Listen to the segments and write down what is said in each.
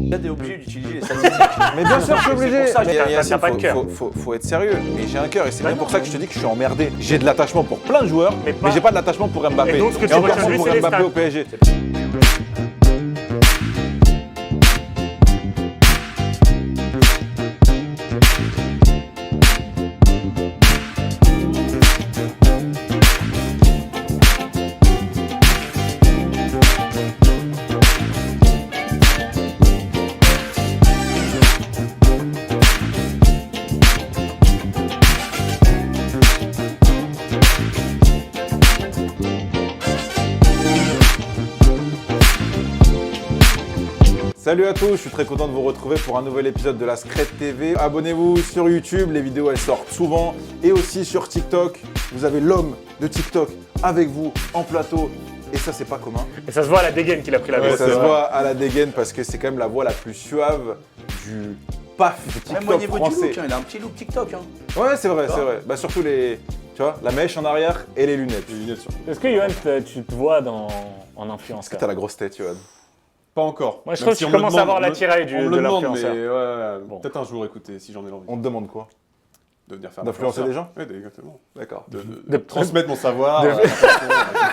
Là, t'es obligé d'utiliser les statistiques. Mais bien sûr, je suis obligé. C'est pour ça, Mais Yacine, pas de cœur. faut être sérieux. Mais j'ai un cœur et c'est bien pour ça que je te dis que je suis emmerdé. J'ai de l'attachement pour plein de joueurs, Mais mais pas- j'ai pas de l'attachement pour Mbappé. Et donc, ce que tu encore retiens, moins lui, pour c'est les Mbappé stats. au PSG. Salut à tous, je suis très content de vous retrouver pour un nouvel épisode de la Scred TV. Abonnez-vous sur YouTube, les vidéos elles sortent souvent. Et aussi sur TikTok, vous avez l'homme de TikTok avec vous en plateau. Et ça, c'est pas commun. Et ça se voit à la dégaine qu'il a pris la Ouais, grosse. ça se voit à la dégaine parce que c'est quand même la voix la plus suave du paf du Même au TikTok niveau français. du look, hein, il a un petit look TikTok. Hein. Ouais, c'est vrai, Tu c'est vois vrai. Bah, surtout les, tu vois, la mèche en arrière et les lunettes. Les lunettes sur. Est-ce que Johan, tu te vois en Est-ce influenceur? que t'as la grosse tête, Johan? Pas encore. Moi, je Même trouve que on tu me commences à demande- avoir on me- l'attirail on me de le demande, l'influenceur. mais ouais, Bon. peut-être un jour, écoutez, si j'en ai l'envie. On te demande quoi? De venir faire D'influencer l'influenceur. des gens? Oui, exactement. D'accord. De transmettre mon savoir.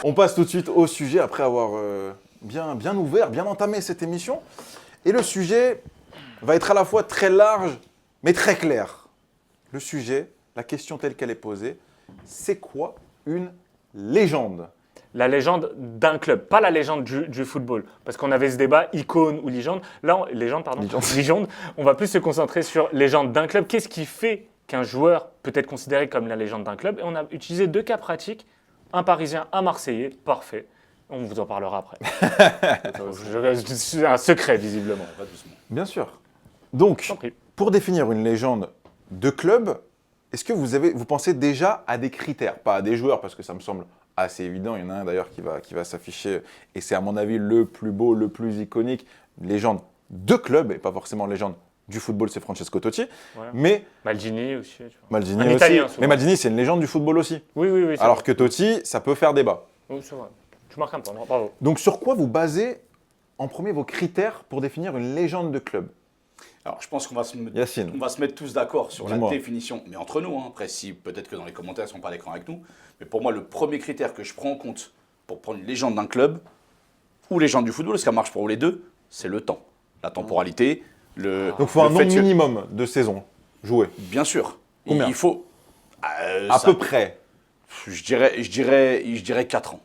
On passe tout de suite au sujet après avoir bien ouvert, bien entamé cette émission. Et le sujet va être à la fois très large, mais très clair. Le sujet, la question telle qu'elle est posée, c'est quoi une légende? La légende d'un club, pas la légende du football. Parce qu'on avait ce débat, icône ou légende. Là, légende, pardon. Légende. On va plus se concentrer sur légende d'un club. Qu'est-ce qui fait qu'un joueur peut être considéré comme la légende d'un club? Et on a utilisé deux cas pratiques. Un Parisien, un Marseillais. Parfait. On vous en parlera après. C'est un secret, visiblement. Va doucement. Bien sûr. Donc, Je t'en prie. pour définir une légende de club, est-ce que vous pensez déjà à des critères? Pas à des joueurs, parce que ça me semble assez évident. Il y en a un d'ailleurs qui va s'afficher, et c'est à mon avis le plus beau, le plus iconique, légende de club, et pas forcément légende du football, c'est Francesco Totti. Ouais. Mais Maldini aussi. Tu vois. Maldini Un aussi. Italien, souvent. Mais Maldini, c'est une légende du football aussi. Oui, oui, oui. c'est Alors vrai. que Totti, ça peut faire débat. Oui, c'est vrai. Tu marques un point. Bravo. Donc sur quoi vous basez en premier vos critères pour définir une légende de club? Alors, je pense qu'on va se mettre, Yacine. on va se mettre tous d'accord sur la Dis-moi. définition, mais entre nous, hein. Après, si peut-être que dans les commentaires, ils ne sont pas à l'écran avec nous, mais pour moi, le premier critère que je prends en compte pour prendre une légende d'un club ou légende du football, parce que ça marche pour les deux, c'est le temps, la temporalité, le. Donc il faut un le fait nombre que- minimum de saisons jouées. Bien sûr. Combien Il faut. À ça- peu près. Je dirais 4 ans.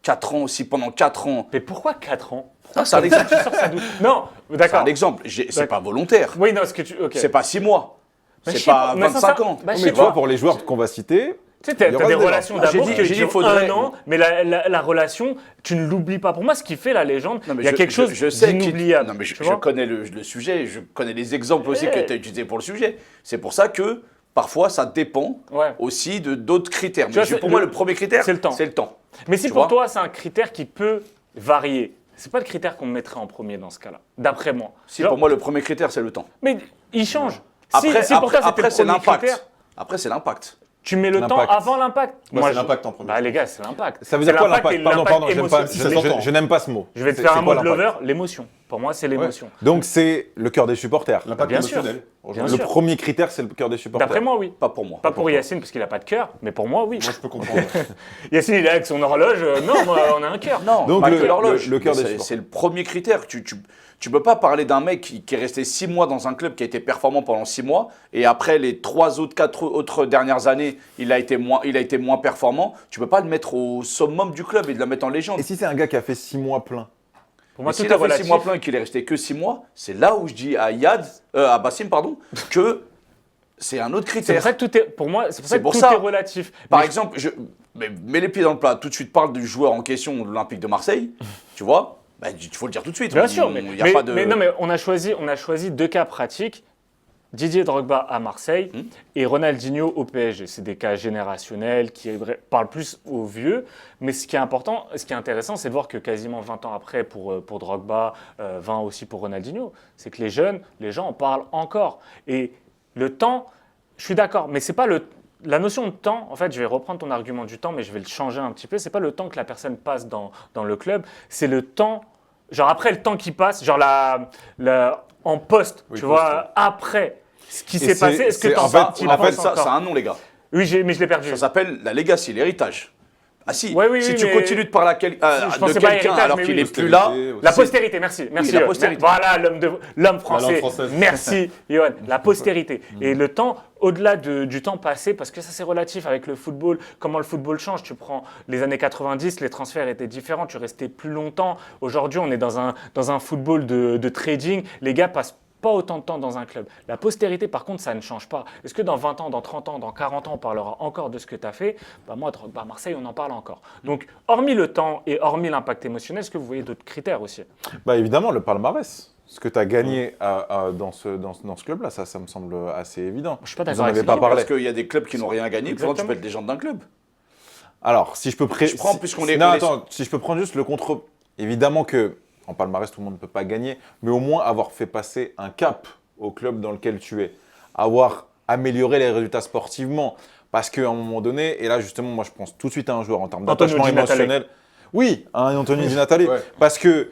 4 ans aussi, pendant 4 ans. Mais pourquoi 4 ans? Ah, c'est un exemple. Tu sors ça d'où? Non, C'est d'accord. un exemple. C'est D'accord. pas volontaire. Oui, non, ce que tu. Ok. C'est pas 6 mois. Mais je C'est sais pas pas, mais 25 ans. bah, je Mais sais tu vois, pas. pour les joueurs qu'on va citer, Tu sais, t'as il y aura des ce débat. relations Ah, j'ai d'amour dit- qui j'ai dit, durent faudrait- un an, mais la relation, tu ne l'oublies pas. Pour moi, ce qui fait la légende, Non, mais il y a quelque chose je sais d'inoubliable. Non, mais je tu vois. connais le sujet, je connais les exemples aussi Ouais. que tu as utilisés pour le sujet. C'est pour ça que parfois ça dépend Ouais. aussi de d'autres critères. vois, Mais c'est pour moi, le- le premier critère, c'est le temps. C'est le temps. Mais si Tu pour vois toi, c'est un critère qui peut varier, c'est pas le critère qu'on mettrait en premier dans ce cas-là, d'après moi. Si Genre- pour moi, le premier critère, c'est le temps. Mais il change. Après, si pour toi, c'était après le c'est premier l'impact. critère, Après, c'est l'impact. tu mets le temps L'impact. avant l'impact. Moi, c'est je- l'impact en premier. Bah les gars, c'est l'impact. ça veut C'est dire quoi l'impact? et Pardon, j'aime pas, émotionnel. Si ça s'entend. je n'aime pas ce mot. Je vais te C'est- faire c'est un quoi mode l'impact? lover, l'émotion. Pour moi, c'est l'émotion. Donc c'est le cœur des supporters. L'impact Bien sûr. émotionnel. Bien Le sûr. premier critère, c'est le cœur des supporters. D'après moi, oui. Pas pour moi. Pas pour Yacine parce qu'il n'a pas de cœur, mais pour moi, oui. Moi, je peux comprendre. Yacine, il est avec son horloge. Non, moi, on a un cœur. Non, Donc pas le- que l'horloge. le cœur Mais des c'est- supporters. C'est le premier critère. Tu peux pas parler d'un mec qui est resté 6 mois dans un club qui a été performant pendant 6 mois et après les 4 autres dernières années, il a été moins performant. Tu peux pas le mettre au summum du club et de le mettre en légende. Et si c'est un gars qui a fait 6 mois plein? Pour moi, Mais tout s'il est a fait 6 relatif. mois plein et qu'il est resté que 6 mois, c'est là où je dis à Bassim, que c'est un autre C'est critère. pour ça que tout est, pour moi, c'est pour ça C'est que pour tout ça. est relatif. Par Mais- exemple, mets les pieds dans le plat. Tout de suite, parle du joueur en question de l'Olympique de Marseille. Tu vois, il faut le dire tout de suite. Bien sûr, mais, y a pas de... non, mais on a choisi deux cas pratiques. Didier Drogba à Marseille et Ronaldinho au PSG. C'est des cas générationnels qui parlent plus aux vieux. Mais ce qui est important, ce qui est intéressant, c'est de voir que quasiment 20 ans après pour Drogba, 20 aussi pour Ronaldinho, c'est que les jeunes, les gens en parlent encore. Et le temps, je suis d'accord, mais c'est pas la notion de temps, en fait, je vais reprendre ton argument du temps, mais je vais le changer un petit peu. C'est pas le temps que la personne passe dans le club, c'est le temps, genre après le temps qui passe, genre en poste, Oui, tu poste, vois, après ce qui s'est passé, est-ce que c'est- tu en en fait, penses Ça, encore? ça a un nom, les gars. Oui, mais je l'ai perdu. Ça s'appelle la legacy, l'héritage. Ah si, Ouais, oui, si oui, tu mais- continues de parler je de pensais pas quelqu'un héritage, alors mais qu'il oui. n'est plus là, La c'est- postérité, merci. Merci, la Yoann. postérité. Voilà, l'homme français. langue française. Merci, Yoann. La postérité. Et le temps, au-delà du temps passé, parce que ça, c'est relatif avec le football, comment le football change. Tu prends les années 90, les transferts étaient différents, tu restais plus longtemps. Aujourd'hui, on est dans un football de trading. Les gars passent pas autant de temps dans un club. La postérité, par contre, ça ne change pas. Est-ce que dans 20 ans, dans 30 ans, dans 40 ans, on parlera encore de ce que tu as fait? Moi, à Marseille, on en parle encore. Donc, hormis le temps et hormis l'impact émotionnel, est-ce que vous voyez d'autres critères aussi? Bah évidemment, le palmarès. Ce que tu as gagné dans ce club-là, ça me semble assez évident. Je suis pas Vous d'accord en avec avez ça. pas parlé. Parce qu'il y a des clubs qui n'ont rien gagné, pourtant tu Exactement. peux être légende d'un club. Alors, si je peux Je prends, puisqu'on est- Non, on est- attends, si je peux prendre juste le contre. Évidemment que en palmarès, tout le monde ne peut pas gagner, mais au moins avoir fait passer un cap au club dans lequel tu es, avoir amélioré les résultats sportivement, parce qu'à un moment donné, et là justement, moi je pense tout de suite à un joueur en termes Antonio d'attachement Di Natale. émotionnel. Oui, un Anthony Di Natale, Ouais. parce que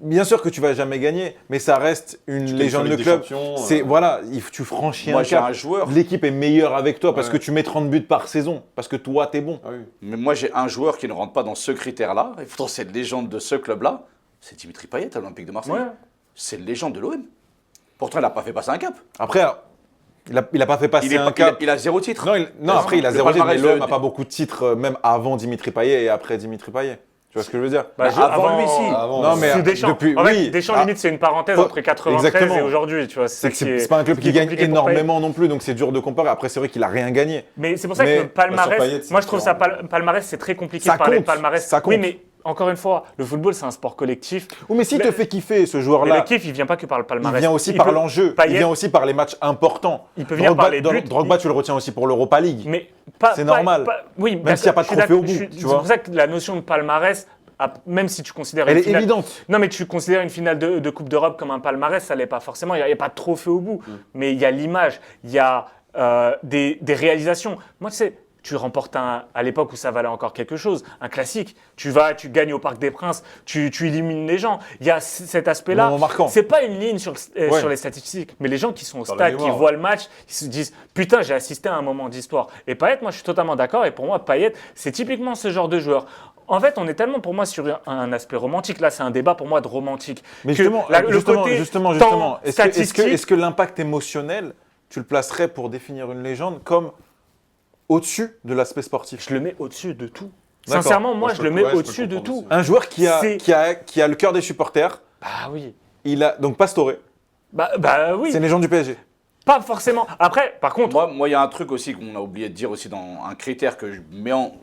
bien sûr que tu vas jamais gagner, mais ça reste une Tu légende qualifies de des club. champions, C'est voilà, tu franchis Moi un j'ai cap. un joueur, L'équipe est meilleure avec toi parce Ouais. que tu mets 30 buts par saison, parce que toi t'es bon. Ah oui. mais moi j'ai un joueur qui ne rentre pas dans ce critère-là, et pourtant c'est une légende de ce club-là, c'est Dimitri Payet à l'Olympique de Marseille. Ouais. C'est une légende de l'OM. Pourtant il n'a pas fait passer un cap. Après, il a pas fait passer Il, est un pas- cap. il a 0 titre. Non, après, il a Le 0 titre, mais palmarès l'OM de- n'a pas beaucoup de titres, même avant Dimitri Payet et après Dimitri Payet. Tu vois ce que je veux dire? Bah, avant lui, si. Avant, Non, mais Sous Deschamps. depuis, En fait, oui. Deschamps, Ah, limite, c'est une parenthèse faut- entre 93 exactement. et aujourd'hui. Tu vois, C'est que qui est- c'est pas un club ce qui est gagne compliqué pour Payet. énormément non plus, donc c'est dur de comparer. Après, c'est vrai qu'il a rien gagné. Mais c'est pour ça Mais- que le palmarès, sur Payet, c'est moi je trouve ça différent. palmarès, c'est très compliqué Ça de parler de compte, palmarès. ça compte. Oui, mais encore une fois, le football c'est un sport collectif. Oui, mais s'il Le- te fait kiffer ce Mais joueur-là, le kiff, il vient pas que par le il palmarès. vient aussi par peut- l'enjeu, Payet- il vient aussi par les matchs importants. Il peut venir par les buts. Drogba, tu le retiens aussi pour l'Europa League. Mais C'est normal. oui, Même s'il y a pas de je suis trophée au d'accord, bout, je suis- tu C'est vois. pour ça que la notion de palmarès, même si tu considères Elle une est finale- évidente. Non, mais tu considères une finale de Coupe d'Europe comme un palmarès, ça l'est pas forcément. Il n'y a pas de trophée au bout. Mais il y a l'image, il y a des réalisations. Moi, tu sais, tu remportes à l'époque où ça valait encore quelque chose, un classique. Tu gagnes au Parc des Princes, tu élimines les gens. Il y a cet aspect-là. Moment marquant. C'est pas une ligne sur Ouais. les statistiques, mais les gens qui sont au Dans la stade, qui mémoire. voient le match, ils se disent putain, j'ai assisté à un moment d'histoire. Et Payet, moi, je suis totalement d'accord. Et pour moi, Payet, c'est typiquement ce genre de joueur. En fait, on est tellement pour moi sur un aspect romantique. Là, c'est un débat pour moi de romantique. Mais que justement, le côté justement. temps Est-ce statistique, que l'impact émotionnel, tu le placerais pour définir une légende comme au-dessus de l'aspect sportif? je le mets au-dessus de tout. D'accord. Sincèrement, moi, Moi, je le mets je peux au-dessus de comprendre tout. aussi. Un joueur qui C'est- a le cœur des supporters, Bah oui. il a donc Pastore, Bah oui. c'est une légende du PSG. Pas forcément. Après, par contre, Moi, il y a un truc aussi qu'on a oublié de dire aussi dans un critère que je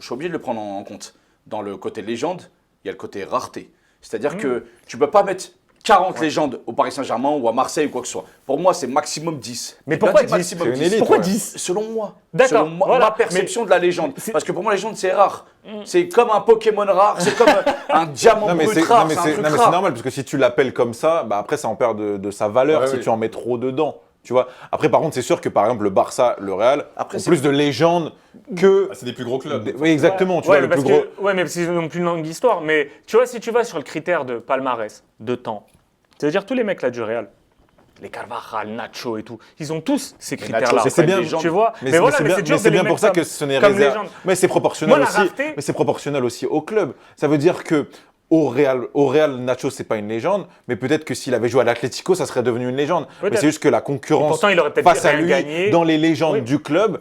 suis obligé de le prendre en compte. Dans le côté légende, il y a le côté rareté. C'est-à-dire que tu peux pas mettre 40 légendes au Paris Saint-Germain ou à Marseille ou quoi que ce soit. Pour moi, c'est maximum 10. Mais J'ai pourquoi bien dit 10? maximum C'est une 10. élite, pourquoi ouais. 10? Selon moi. D'accord, Selon moi, voilà. ma perception de la légende. c'est- Parce que pour moi, la légende, c'est rare. C'est comme un Pokémon rare, c'est comme un diamant Non mais brut c'est rare, non, mais c'est un c'est- truc non, mais c'est rare. normal parce que si tu l'appelles comme ça, bah après ça en perd de sa valeur Ouais, si oui. tu en mets trop dedans. Tu vois. Après par contre c'est sûr que par exemple le Barça, le Real Après, ont c'est- plus de légendes que. Ah, c'est des plus gros clubs. Oui exactement. Tu Ouais, vois mais le plus parce gros. que- ouais, mais c'est non plus une longue histoire. Mais tu vois, si tu vas sur le critère de palmarès, de temps, c'est-à-dire tous les mecs là du Real, les Carvajal, Nacho et tout, ils ont tous ces Nacho, critères-là. c'est c'est pas bien, une légende. Tu vois. Mais, voilà, c'est bien, dur mais de c'est les bien pour mettre ça comme- que ce n'est comme réservé. légende. Mais c'est proportionnel Moi, la aussi. rareté- Mais c'est proportionnel aussi au club. Ça veut dire que au Real, Nacho c'est pas une légende, mais peut-être que s'il avait joué à l'Atlético, ça serait devenu une légende. Mais Peut-être. c'est juste que la Et concurrence pourtant, il aurait peut-être face à rien lui gagné. dans les légendes Oui. du club,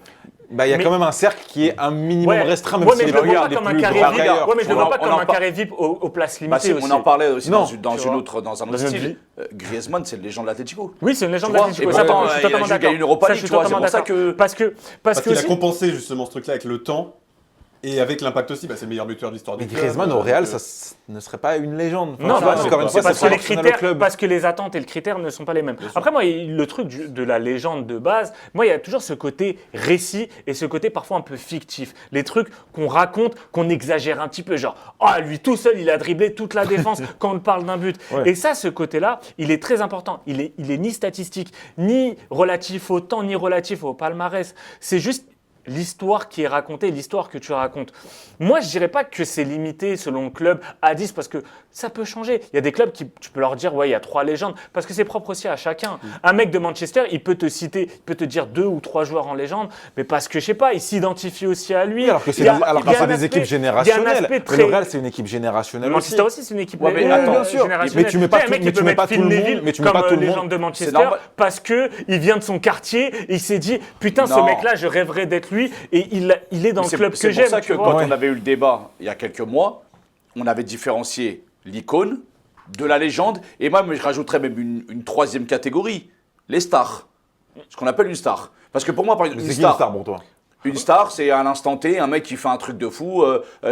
bah il y a Mais- quand même un cercle qui est un minimum Ouais. restreint, même Ouais, si mais les je le vois regards pas les comme un plus carré grands VIP. qu'ailleurs. Ouais, mais je le On vois en- pas on comme en un par- carré VIP aux places Bah, limitées si, aussi. on en parlait aussi Non. dans Tu une vois. autre, dans un autre Dans une style. vie. Griezmann, c'est le légende de l'Atlético. Oui, c'est une légende Tu vois, d'Atlético. et Ça, pourtant, par contre, je suis il a totalement juste gagné d'accord. une Europa Ça, League, je suis tu vois, c'est totalement pour ça d'accord. que- Parce Parce qu'il a aussi- compensé justement ce truc-là avec le temps. Et avec l'impact aussi, bah, c'est le meilleur buteur de l'histoire Mais du club. Griezmann au Real, Donc, ça ne serait pas une légende. Enfin, Non, tu vois, non, encore une c'est fois, parce c'est que les proportionnel au critères, club. parce que les attentes et le critère ne sont pas les mêmes. sûr. Après, moi, le truc de la légende de base, moi, il y a toujours ce côté récit et ce côté parfois un peu fictif. Les trucs qu'on raconte, qu'on exagère un petit peu, genre, ah, lui tout seul, il a dribblé toute la défense quand on parle d'un but. Ouais. Et ça, ce côté-là, il est très important. Il est ni statistique, ni relatif au temps, ni relatif au palmarès. C'est juste l'histoire qui est racontée, l'histoire que tu racontes. Moi, je dirais pas que c'est limité selon le club à 10 parce que ça peut changer. Il y a des clubs qui, tu peux leur dire, ouais, il y a 3 légendes parce que c'est propre aussi à chacun. Un mec de Manchester, il peut te citer, il peut te dire 2 ou 3 joueurs en légende, mais parce que, je sais pas, il s'identifie aussi à lui. Oui, alors que c'est Il y a- alors il y a que c'est un des aspect- équipes il y a un générationnelles. aspect Mais très- le Real, c'est une équipe générationnelle Manchester aussi. aussi, c'est une équipe Ouais, mais attends, bien sûr. générationnelle. Mais tu mets pas Tu sais, tout- un mec mais qui tu peut mets mettre pas Phil tout le monde, Neville mais tu mets comme pas tout le légende monde. de Manchester normal. parce que il vient de son quartier et il s'est dit putain ce Non. mec-là je rêverais d'être lui et il est dans le C'est club c'est que pour j'aime. ça tu que vois. quand on avait eu le débat il y a quelques mois, on avait différencié l'icône de la légende et moi je rajouterais même une troisième catégorie, les stars. Ce qu'on appelle une star. Parce que pour moi, par exemple, C'est une qui une star, star pour toi? une star, c'est à l'instant T, un mec qui fait un truc de fou,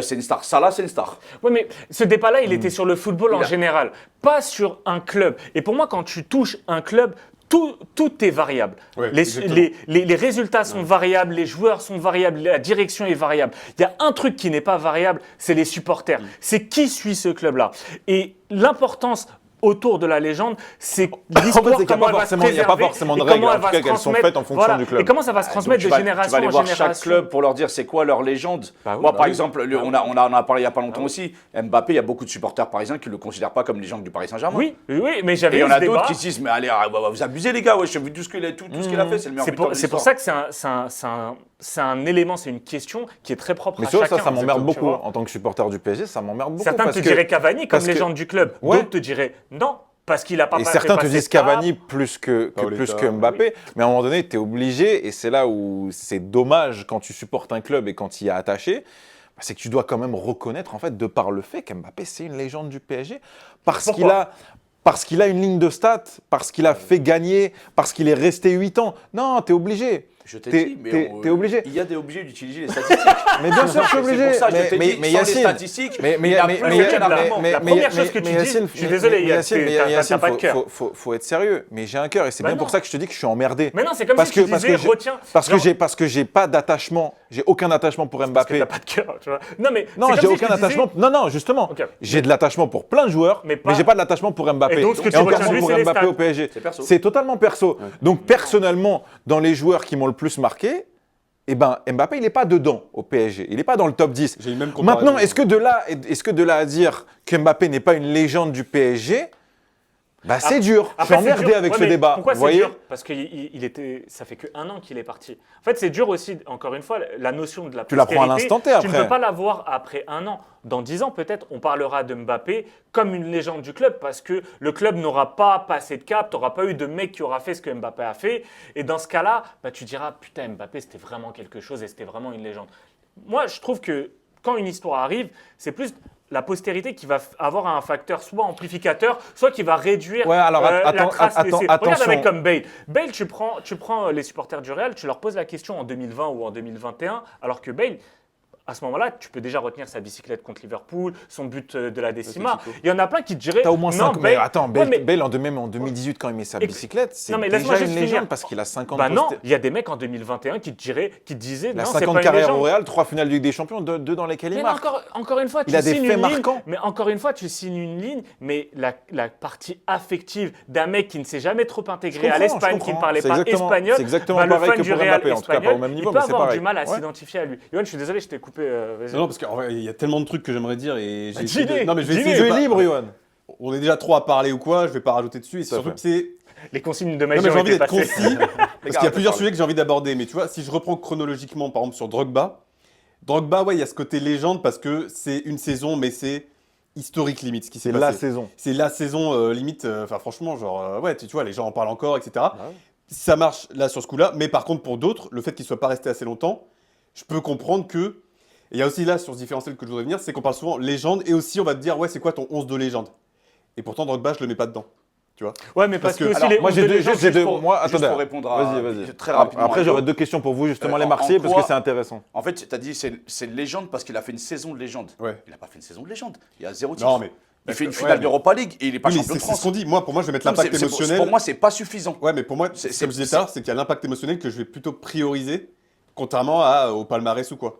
c'est une star. Salah, c'est une star. Ouais, mais ce débat-là, il était sur le football en Il a- général, pas sur un club. Et pour moi, quand tu touches un club, tout est variable. Ouais, les, exactement. les résultats sont variables, les joueurs sont variables, la direction est variable. Il y a un truc qui n'est pas variable, c'est les supporters. C'est qui suit ce club-là. Et l'importance autour de la légende, c'est l'histoire, c'est qu'il y a comment pas elle va se forcément- il y a pas préserver forcément de et règles, comment en elle tout va cas, se qu'elles sont transmettre. faites en fonction du club. Et comment ça va se transmettre Donc, de tu génération vas aller en voir génération. chaque club pour leur dire c'est quoi leur légende. Bah oui, Moi, bah par oui. exemple, on en a parlé il n'y a pas longtemps aussi. Mbappé, il y a beaucoup de supporters parisiens qui ne le considèrent pas comme légende du Paris Saint-Germain. Oui, mais Et j'avais il y eu en ce a d'autres débat. qui se disent mais allez, vous abusez les gars, ouais, j'ai vu tout ce qu'il a, tout ce qu'il a fait, c'est le meilleur buteur de C'est pour l'histoire. ça que c'est un élément, c'est une question qui est très propre Mais à tu vois, chacun. ça m'emmerde tu beaucoup. vois. En tant que supporter du PSG, ça m'emmerde beaucoup. Certains parce te que- diraient Cavani comme parce que- légende du club. Ouais. D'autres te diraient non, parce qu'il a pas Et fait certains te passer disent ce cap. Cavani plus que Paoletta, Mbappé. Mais à un moment donné, tu es obligé, et c'est là où c'est dommage quand tu supportes un club et quand tu y es attaché, bah, c'est que tu dois quand même reconnaître, en fait, de par le fait qu'Mbappé, c'est une légende du PSG. Parce qu'il a une ligne de stats, parce qu'il a fait gagner, parce qu'il est resté 8 ans. Non, tu es obligé. Je t'ai T'es- dit, mais t'es obligé. Il y a des obligés d'utiliser les statistiques. Mais bien sûr, je suis obligé. C'est pour ça que je t'ai dit, mais sans les Yacine, statistiques, mais il n'a plus aucun argument. La première chose que tu dis, Yacine, je suis désolé, mais Yacine, t'as pas de cœur. faut être sérieux. Mais j'ai un cœur et c'est Bah bien non. pour ça que je te dis que je suis emmerdé. Mais non, c'est comme Parce si tu que- parce disais que j'ai- retiens. Parce que j'ai pas d'attachement, j'ai aucun attachement pour Parce que Mbappé. t'as pas de cœur, tu vois. Non, mais Non, c'est j'ai comme si aucun je te disais- attachement. Non, justement. Ok. J'ai de l'attachement pour plein de joueurs, Mais mais, pas- j'ai pas de l'attachement pour Mbappé. Et donc, ce que tu encore retiens de moins lui, pour c'est les Mbappé stats. au PSG. C'est perso. C'est totalement perso. Donc, personnellement, dans les joueurs qui m'ont le plus marqué, eh ben, Mbappé, il n'est pas dedans au PSG. Il n'est pas dans le top 10. J'ai eu même comparaison. Maintenant, est-ce que de là à dire que Mbappé n'est pas une légende du PSG, bah, c'est dur. Je suis Après, c'est emmerdé dur. avec Ouais, ce mais débat. Pourquoi Vous c'est voyez dur Parce que ça fait que 1 an qu'il est parti. En fait, c'est dur aussi, encore une fois, la notion de la Tu la prends à postérité, l'instant T, Tu ne après. peux pas l'avoir après 1 an. Dans 10 ans, peut-être, on parlera de Mbappé comme une légende du club parce que le club n'aura pas passé de cap, tu n'auras pas eu de mec qui aura fait ce que Mbappé a fait. Et dans ce cas-là, bah, tu diras, putain, Mbappé, c'était vraiment quelque chose et c'était vraiment une légende. Moi, je trouve que quand une histoire arrive, c'est plus la postérité qui va avoir un facteur soit amplificateur, soit qui va réduire Ouais, alors, la attends, trace laissée. Regarde attention. un mec comme Bale. Bale, tu prends les supporters du Real, tu leur poses la question en 2020 ou en 2021, alors que Bale, à ce moment-là, tu peux déjà retenir sa bicyclette contre Liverpool, son but de la décima. Il y en a plein qui te diraient. T'as au moins non, 5. Mais attends, Ouais, mais- Bale, même en 2018, quand il met sa Écoute, bicyclette, c'est non, mais laisse-moi déjà juste une légende finir. parce qu'il a 50 Bah non, postes. il y a des mecs en 2021 qui te disaient Il a non, c'est 50 pas une carrières légende. au Real, 3 finales de Ligue des Champions, 2 dans lesquelles il Mais marque. encore une fois, Il a des signes faits une marquants. ligne, mais encore une fois, tu signes une ligne, mais la partie affective d'un mec qui ne s'est jamais trop intégré à Je l'Espagne, comprends. qui ne parlait C'est pas exactement- espagnol, c'est exactement bah, le pareil fan que du pour Real Mbappé, en tout cas, pas espagnol, au même niveau, il peut mais c'est avoir pareil. du mal à Ouais. s'identifier à lui. Yoann, je suis désolé, je t'ai coupé. Vas-y. Non, non, parce qu'il y a tellement de trucs que j'aimerais dire et j'ai essayé dis-les, Non, mais je vais dis-les. essayer Tu de es pas- libre, Yoann. On est déjà trop à parler ou quoi, je vais pas rajouter dessus. Et c'est Tout à surtout fait. que c'est. Les consignes de Non, magie mais j'ai ont envie été d'être passées. concis. Parce qu'il y a arrêtez plusieurs de sujets que j'ai envie d'aborder. Mais tu vois, si je reprends chronologiquement, par exemple, sur Drogba, ouais, il y a ce côté légende parce que c'est une saison, mais c'est historique limite ce qui s'est C'est passé. la saison. C'est la saison limite, enfin franchement, genre, ouais, tu vois, les gens en parlent encore, etc. Bah ouais. Ça marche là sur ce coup-là, mais par contre pour d'autres, le fait qu'il ne soit pas resté assez longtemps, je peux comprendre que. Et il y a aussi là sur ce différentiel que je voudrais venir, c'est qu'on parle souvent légende et aussi on va te dire, ouais, c'est quoi ton 11 de légende? Et pourtant Drogba, je le mets pas dedans. Tu vois? Ouais, mais parce Parce que que- aussi alors, les Moi, 11 j'ai de deux, légende, juste, j'ai deux. pour- Moi, juste attendez. pour répondre à- Vas-y. très rapidement Après, à j'aurais Yo. 2 questions pour vous, justement, les En Marseillais, parce que quoi- c'est intéressant. En fait, tu as dit c'est une légende parce qu'il a fait une saison de légende. Ouais. Il n'a pas fait une saison de légende. Il y a 0 titre. Non, mais. Il fait une Ouais, finale mais- d'Europa League et il n'est pas Oui, mais champion de c'est ce France. qu'on dit. Moi, pour moi, je vais mettre Non, l'impact c'est- émotionnel. pour moi, c'est pas suffisant. Ouais, mais pour moi, C'est- comme je disais c'est- tout à l'heure, c'est qu'il y a l'impact émotionnel que je vais plutôt prioriser, contrairement au palmarès ou quoi.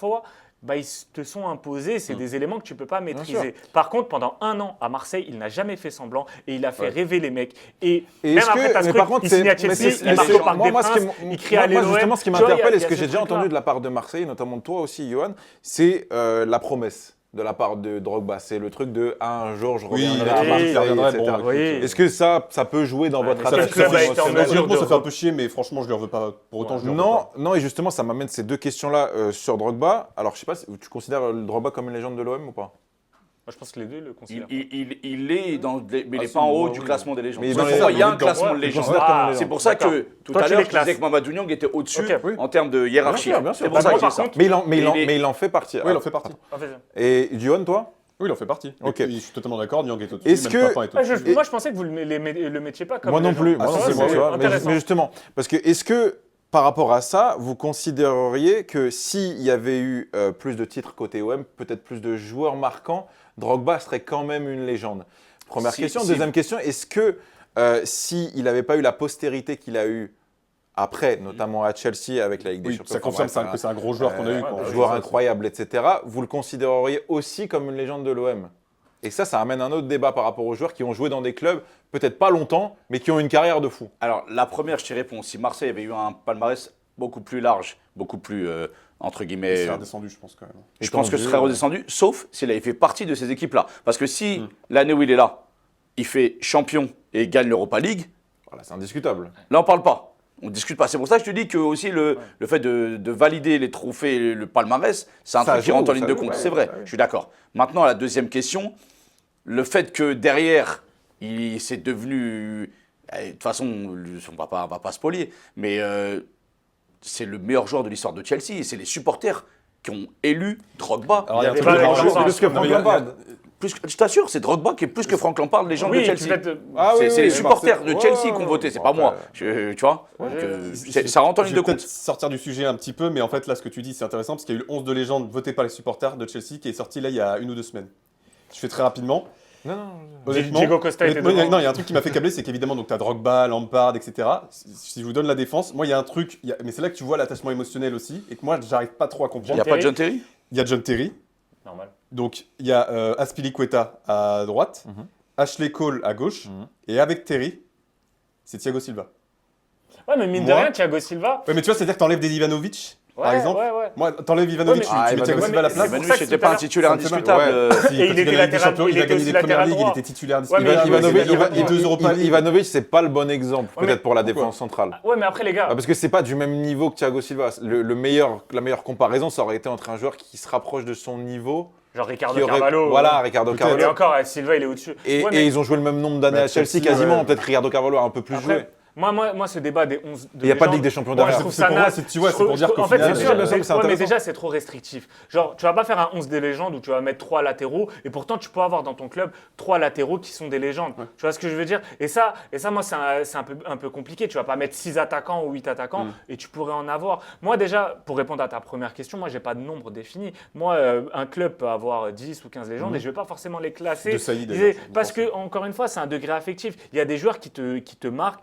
fois, bah, ils te sont imposés. C'est des éléments que tu ne peux pas sûr. maîtriser. Par contre, pendant 1 an à Marseille, il n'a jamais fait semblant et il a fait Ouais. rêver les mecs. Et Et même est-ce après, que- t'as ce mais truc, par contre, il signe à c'est- mais Chelsea, c'est- il marche mais au Parc des moi, ce Princes, qui m- il crie à moi, l'OM. justement, ce qui Tu vois, il y a- m'interpelle, et il y ce a que j'ai déjà truc-là. entendu de la part de Marseille, notamment de toi aussi, Johan, c'est la promesse de la part de Drogba. C'est le truc de un jour je Oui, reviendrai il a à dit qu'il Marseille, reviendrait, bon, etc. Oui. Est-ce que ça peut jouer dans votre mais Ça quel attaque fait- ça club a fait- été en émotionnelle mesure honnêtement, ça de- fait un peu chier, mais franchement, je lui en veux pas. Pour autant, je lui en veux pas. Non, et justement, ça m'amène ces deux questions-là sur Drogba. Alors, je sais pas, tu considères Drogba comme une légende de l'OM ou pas? Moi, je pense que les deux le considèrent. Il est dans mais il n'est si, pas en haut moi, du oui. classement des légendes. Mais Pour dans les- moi, il y a un ouais, classement de ouais, je légendes. considère comme une Ah, légende. C'est pour ça d'accord. que tout Toi, à tu l'heure, les je disais classes. que Mamadou Niang était au-dessus Ok. Oui. en termes de hiérarchie. Bien sûr. C'est pour ça que je Par dis ça. contre, Mais il en fait partie. Oui, il en fait partie. Ah, vas-y. Et Johan, toi? Oui, il en fait partie. Ok. Et puis, je suis totalement d'accord, Niang est au-dessus. Est-ce même que- Papin est Ah, au-dessus. moi, je pensais que vous le mettiez pas comme Moi non légende. plus. Ah, Moi non si, plus, c'est tu vois. intéressant. Mais justement, parce que est-ce que par rapport à ça, vous considéreriez que s'il y avait eu plus de titres côté OM, peut-être plus de joueurs marquants, Drogba serait quand même une légende? Première Si- question. si- Deuxième question, est-ce que s'il n'avait pas eu la postérité qu'il a eue après, notamment à Chelsea avec la Ligue des Oui, Champions, ça confirme enfin, bref, que c'est un gros joueur qu'on a eu. ouais, quoi. bah, un joueur Ça, incroyable, etc., vous le considéreriez aussi comme une légende de l'OM? Et ça amène un autre débat par rapport aux joueurs qui ont joué dans des clubs, peut-être pas longtemps, mais qui ont une carrière de fou. Alors, la première, je t'y réponds. Si Marseille avait eu un palmarès beaucoup plus large, beaucoup plus, entre Il guillemets, serait redescendu, je pense, quand même. je pense que ce serait redescendu, sauf s'il avait fait partie de ces équipes-là. Parce que si Mm. l'année où il est là, il fait champion et gagne l'Europa League, Voilà, c'est indiscutable. là, on parle pas. On discute pas. C'est pour ça que je te dis que aussi le fait de valider les trophées, et le palmarès, c'est un Ça truc qui joue, rentre en ligne ça de joue, compte. ouais, C'est vrai, ouais. je suis d'accord. Maintenant, la deuxième question, le fait que derrière, il s'est devenu. De toute façon, on va pas spolier, mais c'est le meilleur joueur de l'histoire de Chelsea et c'est les supporters qui ont élu Drogba. Alors, il y a un avait truc pas marrant. les gens- Plus que Non, Franck mais il y a- Lampard. Je t'assure, c'est Drogba qui est plus que Franck Lampard, légende Oui, de Chelsea. peut-être. Ah oui, C'est oui, les oui, supporters Marseille. de Chelsea Ouais, qui ont ouais, voté, c'est ouais. pas moi. Ouais. Tu vois Ouais. ça rentre en ligne Je de vais peut-être compte. sortir du sujet un petit peu, mais en fait, là, ce que tu dis, c'est intéressant parce qu'il y a eu le 11 de légende voté par les supporters de Chelsea qui est sorti là il y a 1 ou 2 semaines. Je fais très rapidement. Non, non, Honnêtement, Diego Costa était honnêtement, devant. non, il y a un truc qui m'a fait câbler, c'est qu'évidemment, donc tu as Drogba, Lampard, etc. Si je vous donne la défense, moi, il y a un truc, mais c'est là que tu vois l'attachement émotionnel aussi, et que moi, j'arrive pas trop à Il comprendre. n'y a pas de John Terry Il y a John Terry, Normal. donc il y a Azpilicueta à droite, Mhm. Ashley Cole à gauche, Mhm. et avec Terry, c'est Thiago Silva. Ouais, mais mine de Moi- rien, Thiago Silva. Ouais, mais tu vois, c'est-à-dire que t'enlèves des Ivanovic, par Ouais, exemple. ouais. Moi, t'enlèves Ivanovic, Ouais, mais- tu mets Thiago Ah, Silva à la c'est place. pour Manu, ça que c'était tout pas à un l'heure- titulaire ça me fait mal. indiscutable. Si, Et quand il il était gagne la Ligue des latéral- Champions, il il a était gagné aussi les premières latéral ligues, il droit. était titulaire Ouais, mais Ivanovic, Ivanovic, c'est pas le bon exemple, Ouais, peut-être mais pour la pourquoi défense centrale. Ouais, mais après, les gars. Ah, parce que c'est pas du même niveau que Thiago Silva. La meilleure comparaison, ça aurait été entre un joueur qui se rapproche de son niveau. Genre Ricardo qui aurait- Carvalho. Voilà, Ricardo Peut-être. Et Carvalho. encore, Silva, il est au-dessus. Et, Ouais, et mais ils ont joué le même nombre d'années Bah, à Chelsea, Chelsea, quasiment. ouais. Peut-être Ricardo Carvalho a un peu plus après, joué. moi, ce débat des 11. Il n'y a pas de Ligue des Champions Moi, je derrière. trouve C'est ça pour moi, naze. c'est- tu vois, c'est pour dire qu'au En fait, final, c'est bien sûr, bien sûr que c'est ouais, mais intéressant. déjà, c'est trop restrictif. Genre, tu vas pas faire un 11 des légendes où tu vas mettre 3 latéraux et pourtant, tu peux avoir dans ton club 3 latéraux qui sont des légendes. Tu vois ce que je veux dire? Et ça, moi, c'est un peu compliqué. Tu vas pas mettre 6 attaquants ou 8 attaquants et tu pourrais en avoir. Moi, déjà, pour répondre à ta première question, moi, j'ai pas de nombre défini. Moi, un club peut avoir 10 ou 15 légendes et je vais pas forcément les classer. De Saïd, Disais, d'ailleurs, je parce pense. que, encore une fois, c'est un degré affectif. Il y a des joueurs qui te marquent.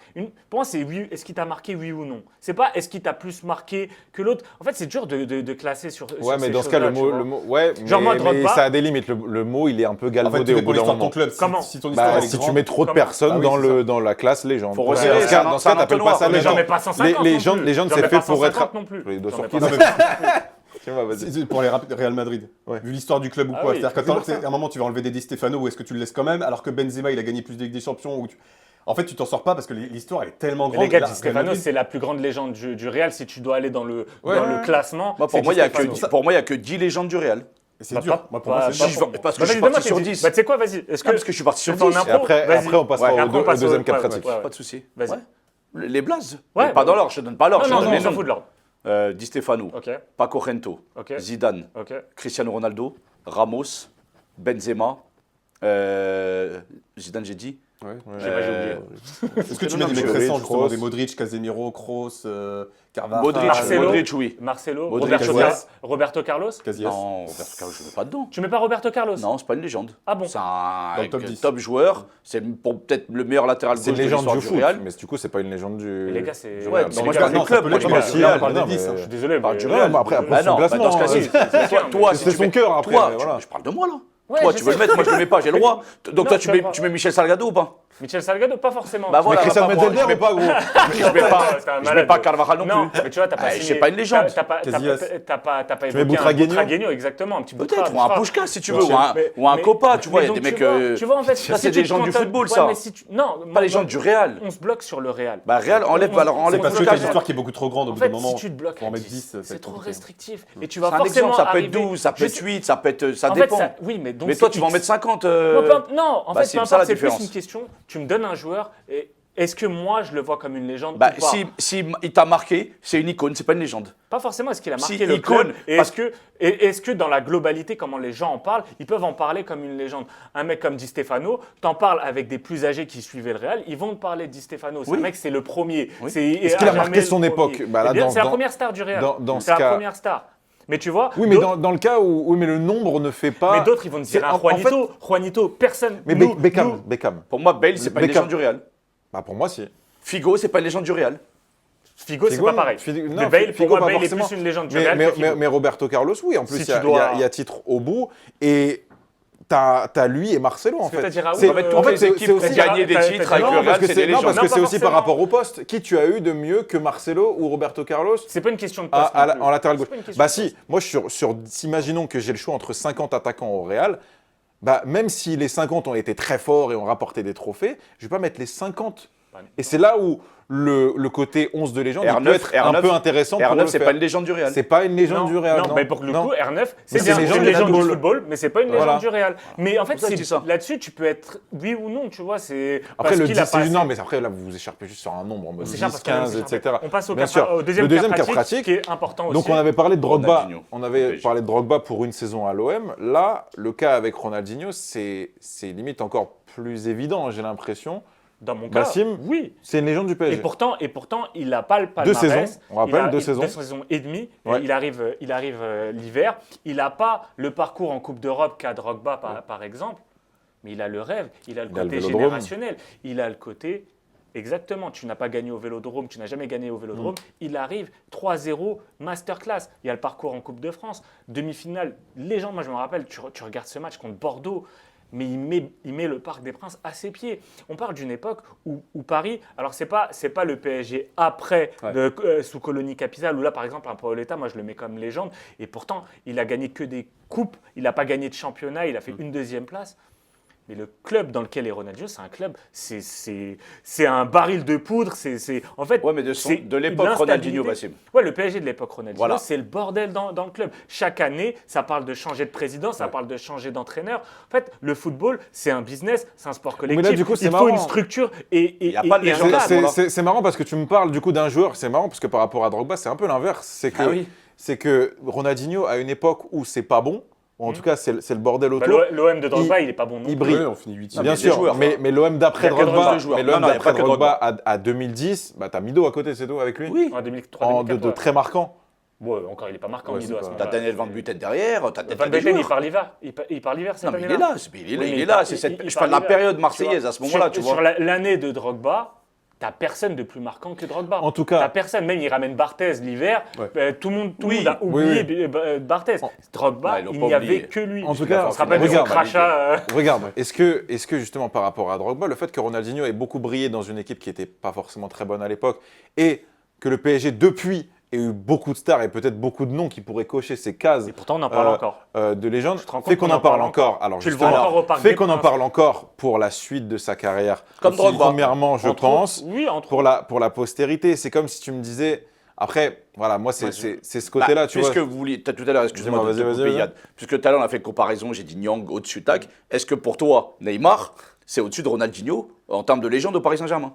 Pour moi, c'est oui, est-ce qu'il t'a marqué, oui ou non? C'est pas est-ce qu'il t'a plus marqué que l'autre. En fait, c'est dur de classer sur. Ouais, mais ces dans ce cas, choses-là, le tu mot, vois. le mot, ouais, Genre, moi, mais Drogba- ça a des limites. Le mot, il est un peu En fait, galvaudé tout au dépend bout de d'un l'histoire de ton moment. club. Comment Si ton histoire Bah, est si tu grande- mets trop de Comment personnes Ah oui, dans, c'est ça. dans la classe légende. Faut Ouais, resserrer, dans ce c'est un- cas, c'est un t'appelles pas ça entonnoir. Mais j'en légende. mets pas 150. Les non gens, plus. les gens, J'en c'est mets fait pas pour être. 150 non plus. Je les dois J'en sur mets qui, pas non, 150 non plus. Tiens, vas-y. C'est pour les Real Madrid. Ouais. Vu l'histoire du club ou Ah quoi. oui, C'est-à-dire c'est pour qu'à un moment, tu vas enlever des Di Stefano ou est-ce que tu le laisses quand même alors que Benzema, il a gagné plus de Ligue des Champions ou En fait, tu t'en sors pas parce que l'histoire elle est tellement Mais grande. les gars, Là, Di Real Stefano, Madrid- c'est la plus grande légende du Real. Si tu dois aller dans le Ouais. classement. Moi, c'est pour moi, Di il Stefano. y a que 10 légendes du Real. Et c'est Bah, dur. Moi, pour moi, c'est pas- dur. parce que Bah, je suis vas-y, parti sur donne-moi tes 10. Bah, tu sais quoi, vas-y. Est-ce Ah, que parce que je suis parti sur tu fais en 10. impro Et après, Vas-y. on passera Ouais, au après, on passe deuxième au- cas ouais, pratique. ouais, ouais. Pas de souci. Vas-y. Ouais. Les blazes. Ouais, Mais pas dans l'ordre, je te donne pas l'ordre, je te Non, donne non, les on s'en noms. fout de l'ordre. Di Stefano, Ok, Paco Gento, ok, Zidane, ok. Cristiano Ronaldo, Ramos, Benzema, Zidane, j'ai dit. Ouais. J'ai oublié. Est-ce que tu Non, mets des mais mecs récents, Modric, justement, Kroos. des Modric, Casemiro, Kroos, Carvajal, Modric, oui. Marcelo, Modric, Roberto Carlos. Casillas. Non, Roberto Carlos, je ne mets pas dedans. Tu mets pas Roberto Carlos? Non, c'est pas une légende. Ah bon? C'est un Dans le top 10. top joueur. C'est peut-être le meilleur latéral C'est gauche une de légende l'histoire du du foot, Real. mais du coup, c'est pas une légende du. Mais les gars, c'est. Ouais, Non, moi, les je parle gars, des clubs. Moi, je pas parle si, du Real. on parle Non, des mais- dix, Je suis désolé. Je parle mais- du Ouais, Real. mais après, Bah non, son bah dans ce placement, cas-ci, toi, si c'est tu son mets- cœur après, Toi, voilà. je parle de moi là. Ouais, Toi, je tu veux sais. le mettre, moi je le mets pas, j'ai le droit. Donc Non, toi, je suis d'accord. tu mets Michel Salgado ou pas? Michel Salgado, pas forcément. Bah voilà, Mais Christian bah, moi, Metzelder je mets ou pas, gros? Je mets pas, je mets pas Carvajal non Non, plus. mais tu vois, t'as pas Ah, signé. c'est pas une légende. Casillas. T'as pas Tu mets évoqué un Butragueño Butragueño, exactement, un petit Peut-être, ou un Pushka si tu veux, Mais- ou un mais- Copa, tu vois, il y a donc, des mecs. tu vois, en fait, ça, si c'est tu des te gens du cantonnes- football, ouais, ça. mais si tu- Non, Pas les gens du Real. On se bloque sur le Real. Bah, Real, enlève, alors on- enlève on- Parce le que t'as cas. une histoire qui est beaucoup trop grande au En bout fait, d'un moment. si tu te bloques pour en à mettre 10, 10, ça va c'est être trop compliqué. restrictif. Et tu vas C'est un forcément exemple, ça peut être arriver- 12, ça peut être 8, ça peut être. Ça En fait, dépend. oui, mais donc Mais toi, c'est tu vas en X. mettre 50. Non, en Bah, fait, c'est peu ça, la importe, c'est plus différence. une question. Tu me donnes un joueur et est-ce que moi je le vois comme une légende Bah, ou pas? si il t'a marqué, c'est une icône, c'est pas une légende. Pas forcément est-ce qu'il a Si, marqué le icône, club. Et parce- est-ce que dans la globalité, comment les gens en parlent, ils peuvent en parler comme une légende. Un mec comme Di Stefano, t'en parles avec des plus âgés qui suivaient le Real, ils vont te parler de Di Stefano. C'est Oui. un mec, c'est le premier. Oui. Est-ce qu'il a marqué son époque? Bah, là, C'est la dans- première star du Real. dans C'est ce la cas- première star. Mais tu vois, Oui, mais d'autres- dans le cas où. Oui, mais le nombre ne fait pas. mais d'autres, ils vont te dire C'est- un en fait- Juanito. Juanito, personne. Mais nous- Beckham. Beckham. Pour moi, Bale, c'est pas une Beckham. légende du Real. Bah, pour moi, si. Figo, c'est pas une légende du Real. Figo, c'est pas pareil. Figo- Mais non, Bale, pour Figo, moi, pas Bale est forcément. plus une légende du Mais, Real mais, que Figo. mais Roberto Carlos, oui. En plus, Si il y, a- tu dois- il y a titre au bout. Et t'as lui et Marcelo, en Parce que fait. t'as dit Raoul, C'est- En fait, en toutes fait, les c'est équipes aussi- qui ont gagné des t'as- titres t'as- avec non, le Non, parce Real, que c'est des c'est non, légendes. parce que Non, c'est pas aussi par forcément. rapport au poste. Qui tu as eu de mieux que Marcelo ou Roberto Carlos C'est pas une question de poste. non plus. en latéral C'est gauche? pas une question Bah de si, poste. moi imaginons que j'ai le choix entre 50 attaquants au Real, bah même si les 50 ont été très forts et ont rapporté des trophées, je vais pas mettre les 50. Et c'est là où le côté 11 de légende il peut R9, être un peu intéressant pour R9, le c'est faire. pas une légende du Real. C'est pas une légende du Real. Non, mais pour le coup, R9, Mais c'est c'est bien une une légende légende du du football. football, mais c'est pas une légende Voilà. du Real. Mais en fait, pour ça que je dis ça. là-dessus, tu peux être oui ou non, tu vois. C'est Après, parce le qu'il 10, a pas c'est non, assez- mais après, là, vous vous écharpez juste sur un nombre en mode On 10, s'écharpe parce qu'on aime 15, s'écharper. etc. On passe au Bien cas- sûr. au deuxième Le deuxième cas cas pratique, pratique. qui est important aussi. Donc, on avait parlé de Drogba. Ronaldinho. On avait PSG. parlé de Drogba pour une saison à l'OM. Là, le cas avec Ronaldinho, c'est limite encore plus évident, j'ai l'impression. Dans mon cas, Bassim, oui. c'est une légende du Et PSG. pourtant, il n'a pas le palmarès. saisons, on rappelle, Il a- 2 saisons. 2 saisons et demie. Ouais. Il arrive l'hiver. Il n'a pas le parcours en Coupe d'Europe qu'a Drogba, par exemple. Mais il a le rêve, il a le Il a le côté Vélodrome. générationnel. Il a le côté... Exactement, tu n'as pas gagné au Vélodrome, tu n'as jamais gagné au Vélodrome. Il arrive 3-0, masterclass. Il y a le parcours en Coupe de France. Demi-finale, légende, moi je me rappelle, tu regardes ce match contre Bordeaux, mais il met le Parc des Princes à ses pieds. On parle d'une époque où Paris, alors c'est pas le PSG après, Ouais. sous colonie capitale, où là par exemple un Paoletta, moi je le mets comme légende, et pourtant il a gagné que des coupes, il n'a pas gagné de championnat, il a fait une deuxième place. Mais le club dans lequel est Ronaldinho, c'est un club, c'est un baril de poudre. En fait, Ouais, mais de c'est l'époque l'instabilité. Ronaldinho, Bassim. Ouais, le PSG de l'époque Ronaldinho, Voilà. c'est le bordel dans le club. Chaque année, ça parle de changer de président, ça parle de changer d'entraîneur. En fait, le football, c'est un business, c'est un sport collectif. là, du coup, c'est Il faut marrant. une structure et y a pas de et un légende cadre. à ce moment-là. C'est marrant parce que tu me parles du coup d'un joueur. C'est marrant parce que par rapport à Drogba, c'est un peu l'inverse. C'est que Ronaldinho, à une époque où c'est pas bon, ou en tout cas c'est le bordel Bah, autour, l'OM de Drogba, il est pas bon non il plus. brille. Ouais, on finit 8 Non, Bien mais des sûr, joueurs, mais l'OM d'après Il y a que Drogba, des joueurs. mais Non, l'OM non, il y a d'après pas que Drogba à 2010, bah t'as Mido à côté, c'est tout avec lui. Oui. En 2003, En 2004, de ouais. très marquant. Ouais, encore, il est pas marquant, Ouais, Mido, c'est à ce pas- moment-là. T'as Daniel Van Buten derrière, t'as Van des Beten, il joueurs. part l'hiver. Il part l'hiver cette Non, mais il année-là. est là, il Oui, est mais là. il Je parle de la part période l'hiver. marseillaise à ce moment-là, tu vois. Sur l'année de Drogba, t'as personne de plus marquant que Drogba. En tout cas- T'as personne. Même il ramène Barthez l'hiver. Ouais. Tout le monde Oui. a oublié Oui, Barthez. Drogba, Ouais, ils l'ont il pas n'y avait oublié. que lui. En tout qu'il a cas, fait On se rappelle de son regarde, crachat. Regarde, est-ce que justement par rapport à Drogba, le fait que Ronaldinho ait beaucoup brillé dans une équipe qui n'était pas forcément très bonne à l'époque, et que le PSG depuis ait eu beaucoup de stars et peut-être beaucoup de noms qui pourraient cocher ces cases Et pourtant, on en parle encore. de légende, Je te rends compte fait qu'on en parle encore. Alors Tu le vois justement, encore au Parc fait des qu'on en Princes. parle encore pour la suite de sa carrière. Comme Aussi, Drogba. Premièrement, je Entre pense, autres, oui, entre pour la postérité. C'est comme si tu me disais. Après, voilà, moi, c'est ce côté-là, tu vois. Puisque vous vouliez, tout à l'heure, excuse-moi de te Vas-y, couper, vas-y. Yann. Puisque tout à l'heure, on a fait une comparaison, j'ai dit Nyang au-dessus, tac. Est-ce que pour toi, Neymar, c'est au-dessus de Ronaldinho en termes de légende au Paris Saint-Germain?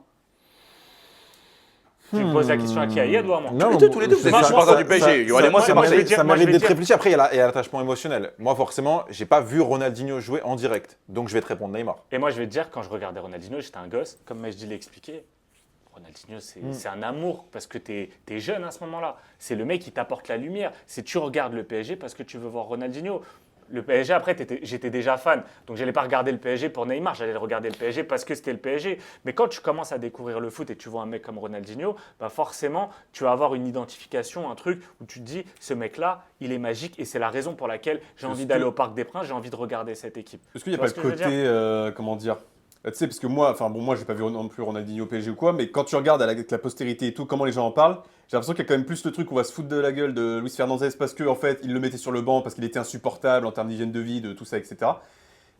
Tu me poses la question à qui, à Yed ou à moi? Non, Tous les deux, vous êtes Moi, des supporters du ça- PSG. Yoann et moi, c'est moi, je vais Marseille. dire- Ça moi, je mérite vais d'être dire- réfléchi. Après, il y a l'attachement émotionnel. Moi, forcément, j'ai pas vu Ronaldinho jouer en direct. Donc, je vais te répondre Neymar. Et moi, je vais te dire, quand je regardais Ronaldinho, j'étais un gosse, comme Majdi l'a expliqué. Ronaldinho, c'est un amour parce que tu es jeune à ce moment-là. C'est le mec qui t'apporte la lumière. C'est tu regardes le PSG parce que tu veux voir Ronaldinho. Le PSG, après, j'étais déjà fan. Donc, je n'allais pas regarder le PSG pour Neymar. J'allais regarder le PSG parce que c'était le PSG. Mais quand tu commences à découvrir le foot et tu vois un mec comme Ronaldinho, bah forcément, tu vas avoir une identification, un truc où tu te dis, ce mec-là, il est magique et c'est la raison pour laquelle j'ai envie d'aller au Parc des Princes, j'ai envie de regarder cette équipe. Est-ce qu'il n'y a Tu pas vois le ce que je veux côté, comment dire, tu sais, parce que moi, j'ai pas vu non plus Ronaldinho au PSG ou quoi, mais quand tu regardes avec la postérité et tout, comment les gens en parlent, j'ai l'impression qu'il y a quand même plus le truc où on va se foutre de la gueule de Luis Fernandez parce qu'en fait, il le mettait sur le banc parce qu'il était insupportable en termes d'hygiène de vie, de tout ça, etc.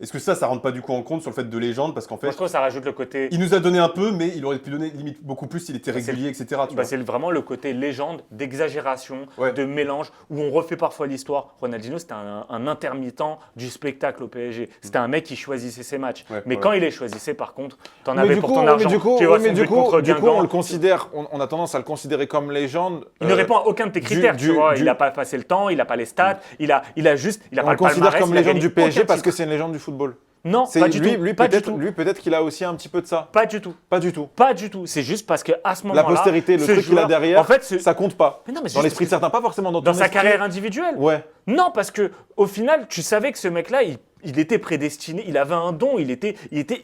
Est-ce que ça rentre pas du coup en compte sur le fait de légende parce qu'en fait, Moi, je trouve que ça rajoute le côté. il nous a donné un peu, mais il aurait pu donner limite beaucoup plus s'il était c'est- régulier, etc. Tu Bah, vois. c'est vraiment le côté légende, d'exagération, Ouais. de mélange, où on refait parfois l'histoire. Ronaldinho, c'était un intermittent du spectacle au PSG. C'était un mec qui choisissait ses matchs. Ouais, mais ouais. quand il les choisissait, par contre, t'en Mais avais du pour coup, ton argent. mais du coup, tu vois, mais son du but coup, contre du coup, Guingamp. on le considère, on a tendance à le considérer comme légende. Il ne répond à aucun de tes critères, tu vois. Il du- n'a pas passé le temps, il n'a pas les stats, il a juste, il a on pas le le considère palmarès, comme il a légende gagné du PSG aucun parce que titre. c'est une légende du football. Non, C'est pas du tout. lui, Pas du peut-être, tout. lui, peut-être qu'il a aussi un petit peu de ça. Pas du tout. Pas du tout. Pas du tout. C'est juste parce qu'à ce La moment-là, postérité, le ce truc qu'il a joueur- derrière, en fait, ça compte pas. Mais non, mais c'est Dans juste l'esprit de certains, pas forcément dans ton dans sa esprit. carrière individuelle. Ouais. Non, parce que au final, tu savais que ce mec-là, il était prédestiné, il avait un don, il était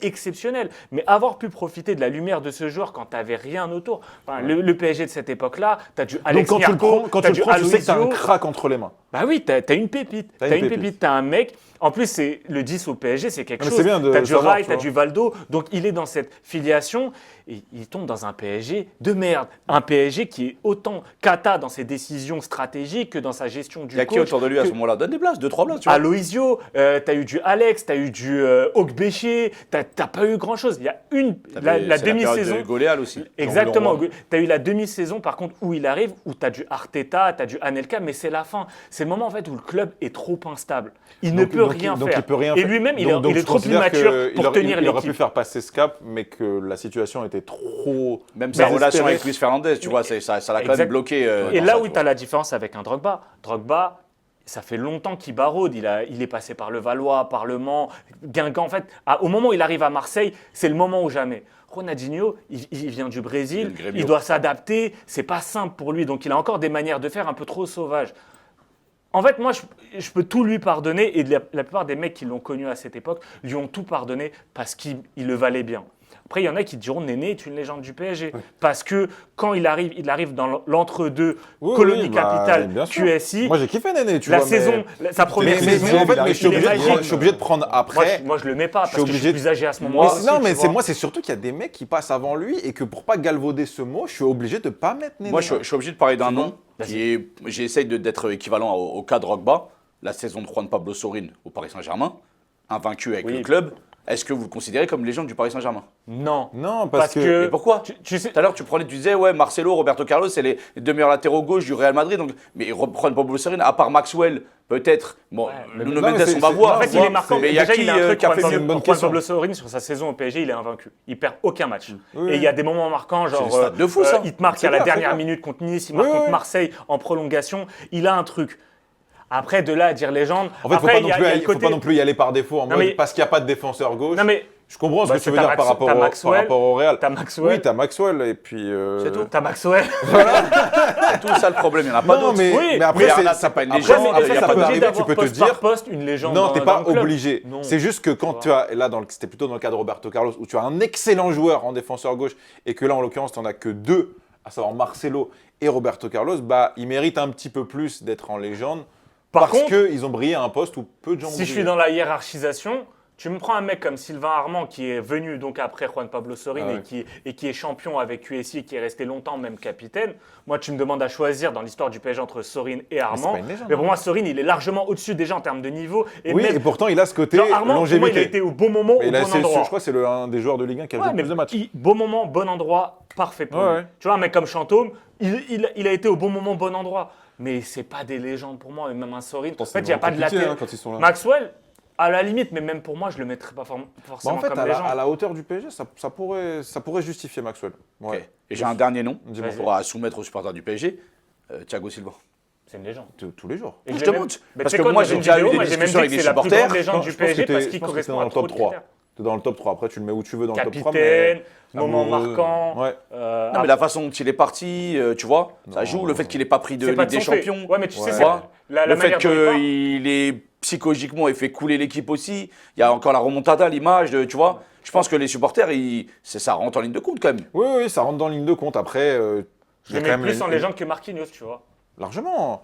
exceptionnel. Mais avoir pu profiter de la lumière de ce joueur quand tu n'avais rien autour, enfin, le PSG de cette époque-là, tu as du Donc Alex quand tu le Mierko, prends, quand t'as tu le prends, tu sais que t'as un Aloisio. crack entre les mains. Bah oui, t'as une pépite. T'as T'as une une pépite. pépite, t'as un mec. En plus, c'est le 10 au PSG, c'est quelque Non, mais chose. c'est bien de T'as du savoir, Rai, tu t'as vois. du Valdo. Donc il est dans cette filiation et il tombe dans un PSG de merde. Un PSG qui est autant cata dans ses décisions stratégiques que dans sa gestion du Il y a qui coach, autour de lui à que- ce moment-là? Donne des places, 2-3 places, tu vois. Aloisio, t'as eu du Alex, t'as eu du Ogbéché, t'as pas eu grand-chose. Il y a la C'est demi-saison. période de Goléal aussi. Exactement. Jean-Louis Tu as eu la demi-saison, par contre, où il arrive, où tu as du Arteta, tu as du Anelka, mais c'est la fin. C'est le moment en fait où le club est trop instable. Il ne peut rien donc faire. il peut rien Et faire. lui-même, il Donc est tu trop considères immature que pour tenir il aurait pu l'équipe. faire passer ce cap, mais que la situation était trop. Même sa relation désespérée. avec Luis Fernandez, tu vois, ça l'a quand Exact. même bloqué. Et dans là ça, où tu tu as la différence avec un Drogba, ça fait longtemps qu'il baraude. Il est passé par le Valois, par le Mans, Guingamp. En fait, au moment où il arrive à Marseille, c'est le moment ou jamais. Ronaldinho, il vient du Brésil, Il est le Grêmio. il doit s'adapter. C'est pas simple pour lui. Donc il a encore des manières de faire un peu trop sauvages. En fait, moi, je peux tout lui pardonner et la plupart des mecs qui l'ont connu à cette époque lui ont tout pardonné parce qu'il le valait bien. Après, il y en a qui diront Néné est une légende du PSG parce que quand il arrive dans l'entre-deux, Oui, colonie oui, bah, capitale, bien sûr. QSI. Moi j'ai kiffé Néné, tu la vois. saison, sa première mais saison, en fait, il mais je suis obligé il est de prendre- magique. je suis obligé de prendre après. Moi, je le mets pas je suis parce que je suis obligé de- plus âgé à ce Mais moment-là. c'est- non, aussi, mais tu vois. c'est surtout qu'il y a des mecs qui passent avant lui et que pour pas galvauder ce mot, je suis obligé de pas mettre Néné. Moi, je suis obligé de parler d'un Tu nom qui est. J'essaye d'être équivalent au cas de Drogba, la saison de Juan Pablo Sorin au Paris Saint-Germain, invaincu avec Oui. le club. Est-ce que vous le considérez comme légende du Paris Saint-Germain? Non. Non, parce Mais que. pourquoi? Tu sais, Tout à l'heure, tu disais, ouais, Marcelo, Roberto Carlos, c'est les deux meilleurs latéraux gauche du Real Madrid. Donc, mais Juan Pablo Sorin, à part Maxwell, peut-être. Bon, mais- Nuno non, mais Mendes, c'est- on va c'est- voir. en fait, il est marquant. Mais il y a Déjà, qui il a un truc, qui a Juan fait Pablo- mieux? bonne Juan question. Pablo Sorin, sur sa saison au PSG, il est invaincu. Il perd aucun match. Oui. Et il y a des moments marquants, genre des stats de fou, ça. il te marque C'est à la clair, c'est dernière clair. minute contre Nice, il Oui, marque oui, contre oui. Marseille en prolongation. Il a un truc. Après, de là à dire légende. En fait, après, il y a le faut côté- pas non plus y aller par défaut en Non, mode mais- parce qu'il n'y a pas de défenseur gauche. Non, mais Je comprends ce Bah, que tu veux t'as dire par rapport t'as au Maxwell, Real. t'as Maxwell. Oui, t'as Maxwell et puis. C'est tout. T'as Maxwell. C'est tout ça le problème, il n'y en a pas Non, d'autres. mais, Oui, mais après, mais c'est Bernat, ça c'est pas une après, légende, après, il y a ça pas peut de- arriver, tu peux te poste dire. par poste une légende. Non, t'es dans pas le club. obligé. Non. C'est juste que quand tu as, là, c'était plutôt dans le cas de Roberto Carlos, où tu as un excellent joueur en défenseur gauche, et que là, en l'occurrence, tu n'en as que deux, à savoir Marcelo et Roberto Carlos, bah, ils méritent un petit peu plus d'être en légende, Par parce contre, qu'ils ont brillé à un poste où peu de gens ont si brillé. je suis dans la hiérarchisation, tu me prends un mec comme Sylvain Armand qui est venu donc après Juan Pablo Sorin Ah ouais. et qui est champion avec QSI et qui est resté longtemps même capitaine. Moi, tu me demandes à choisir dans l'histoire du PSG entre Sorin et Armand. pas une légende, Mais pour hein. moi, Sorin, il est largement au-dessus déjà en termes de niveau. Et Oui, même, et pourtant, il a ce côté genre, Armand, pour moi, il a longévité. été au bon moment, Et au là, bon je endroit. crois que c'est un des joueurs de Ligue 1 qui a Ouais, joué le mais plus de matchs. bon moment, bon endroit, parfait pour Ouais, lui. ouais. Tu vois, un mec comme Chantôme, il a été au bon moment, bon endroit. Mais c'est pas des légendes pour moi, et même un Sorin. En fait, il n'y a pas de compliqué, latéral. hein, quand ils sont là. Maxwell, À la limite, mais même pour moi, je le mettrais pas Bah, forcément en fait, comme à légende. la hauteur du PSG, ça pourrait justifier Maxwell. Ouais. Ok. Et j'ai un dernier nom Dis-moi. pour soumettre aux supporters du PSG, Thiago Silva. C'est une légende. Tous les jours. Et Je je te l'ai montre. Mais Parce tu sais que quoi, moi, dans j'ai une déjà eu vidéo, des moi, j'ai même discussions dit avec que des c'est la plus supporters. grande légende du PSG parce qu'il correspond à trop de critères. T'es dans le top 3. Après, tu le mets où tu veux dans le top 3. Capitaine, mais moment amoureux. marquant. Ouais. Non, mais la façon dont il est parti, tu vois, ça Non. joue. Le fait qu'il n'ait pas pris de c'est pas Ligue de des son fait. Champions. Ouais, mais tu sais, Ouais. c'est la Le fait manière dont il part. qu'il est psychologiquement, il fait couler l'équipe aussi. Il y a encore la remontada, l'image, tu vois. Je pense que les supporters, ça rentre en ligne de compte quand même. Oui, ça rentre dans la ligne de compte. Après, Je il y a le quand mets même plus en légende que Marquinhos, tu vois. largement,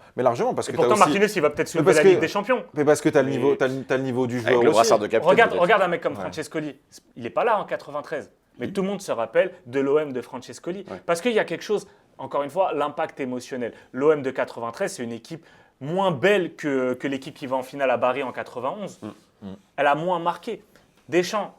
parce Et que t'as pourtant, aussi. Marquinhos, il va peut-être Mais soulever parce la que- Ligue des Champions. Mais parce que t'as le Mais- niveau, t'as le niveau du joueur Avec le aussi. brassard de capitaine. peut-être. Regarde un mec comme Ouais. Francescoli. Il n'est pas là en 93. Mais tout le monde se rappelle de l'OM de Francescoli. Ouais. Parce qu'il y a quelque chose, encore une fois, l'impact émotionnel. L'OM de 93, c'est une équipe moins belle que l'équipe qui va en finale à Bari en 91. Elle a moins marqué. Deschamps,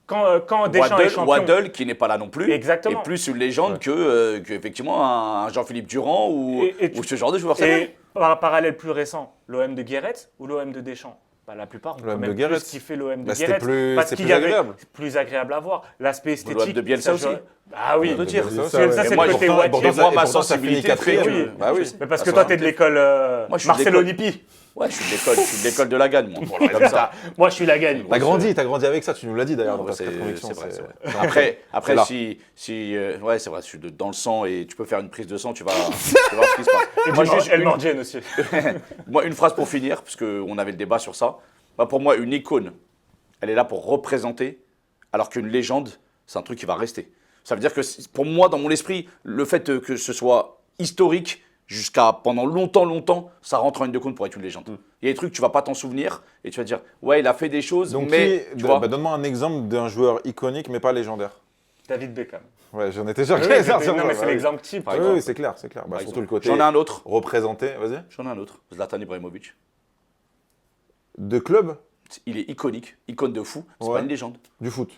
quand Deschamps est champion... Waddle, qui n'est pas là non plus, Exactement. est plus une légende que effectivement un Jean-Philippe Durand ou ce genre de joueur. C'est vrai. Et par un parallèle plus récent, l'OM de Guéret ou l'OM de Deschamps? Bah, la plupart ont quand L'OM de même Guéret. plus kiffé l'OM de Bah, c'était Guéret. plus- parce c'est qu'il plus y avait agréable. plus agréable à voir. L'aspect esthétique. L'OM de Bielsa ça, aussi. Ah oui. On peut dire. Ça, ouais. c'est Et le moi, côté pourtant- Wattien. pourtant, moi, ma pourtant, ça sensibilité finit quatrième. fait que- Oui. Bah oui. Mais parce Ah, que ça toi, va. t'es de l'école Moi, je suis de Marcelo l'école. Lippi. Ouais, je suis de l'école de la gagne, moi. Pour comme ça. Moi, je suis la gagne. T'as grandi avec ça, tu nous l'as dit d'ailleurs Non, dans ta c'est conviction. c'est vrai, c'est- c'est vrai. Après là. ouais, c'est vrai, je suis dans le sang et tu peux faire une prise de sang, tu vas voir ce qui se passe. Moi, juste Elle une- Mordienne aussi. Moi, une phrase pour finir, parce qu'on avait le débat sur ça. Bah, pour moi, une icône, elle est là pour représenter, alors qu'une légende, c'est un truc qui va rester. Ça veut dire que, pour moi, dans mon esprit, le fait que ce soit historique, jusqu'à pendant longtemps, ça rentre en ligne de compte pour être une légende. Il y a des trucs, tu vas pas t'en souvenir, et tu vas dire, ouais, il a fait des choses, Donc, mais, tu vois, donne-moi un exemple d'un joueur iconique mais pas légendaire. David Beckham. Ouais, j'en étais sûr Oui, que mais j'allais dire ça, c'est ouais. l'exemple type. Par Oui, exemple. oui, c'est clair. Bah, par surtout exemple. le côté J'en ai un autre. représenté, vas-y. J'en ai un autre. Zlatan Ibrahimovic. De club, Il est iconique, icône de fou. C'est Ouais. pas une légende. du foot.